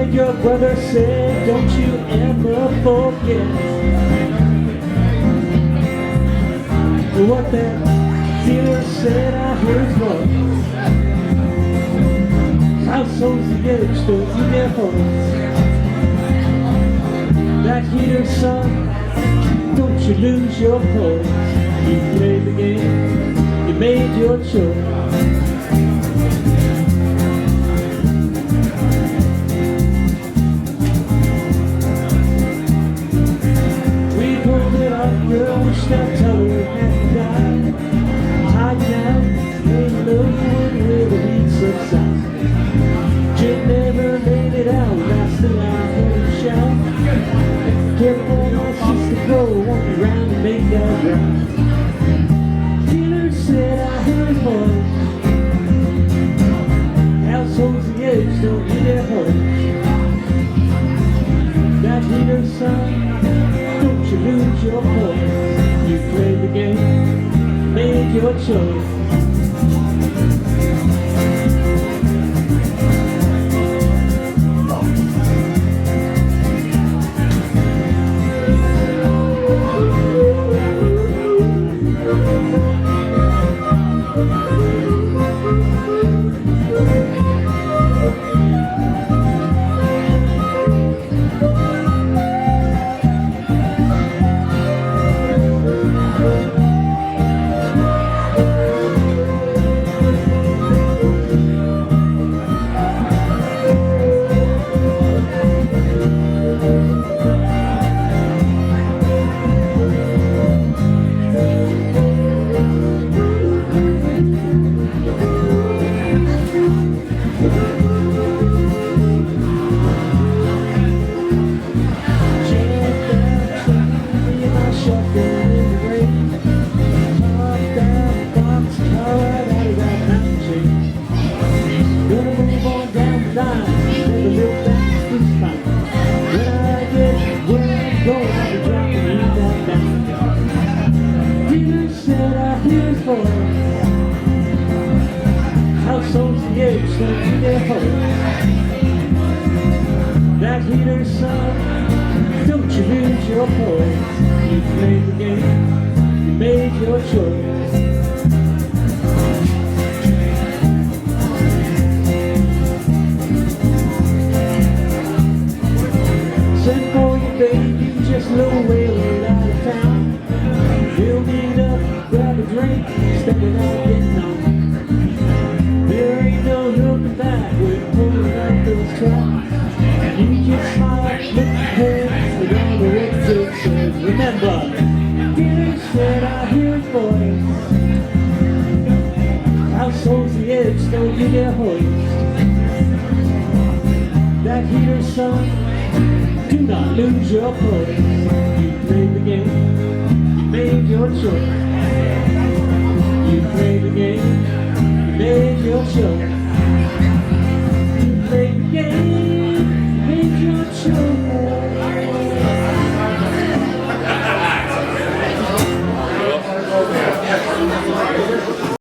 Your brother said, don't you ever forget what that dealer said. I heard was households together, don't you their homes. That heater, son, don't you lose your pose. You played the game, you made your choice. Girl, we should tell her that you died. Hide down, lay low, with the heat subside. Jim never laid it out, last thing I heard him shout. Careful, my sister, go on around and make that right. Dealer said I heard a voice. Households the edge, don't need their hose. That heater, son, don't you lose your voice. You played the game, made your choice. Households the edge, don't need their hose. That heater, son, don't you lose your poise. You played the game, you made your choice. Send for your baby, just low way out of town. He'll meet up, grab a drink, stepping out, getting on. There ain't no looking back, we're pulling out those tracks. And you just smile, look ahead, with all the records said. Remember, Peter said I hear his voice. Households the edge, don't you dare hoist. That heater, son, do not lose your poise. You played the game, you made your choice. You played the game, you made your choice. You played the game, made your choice.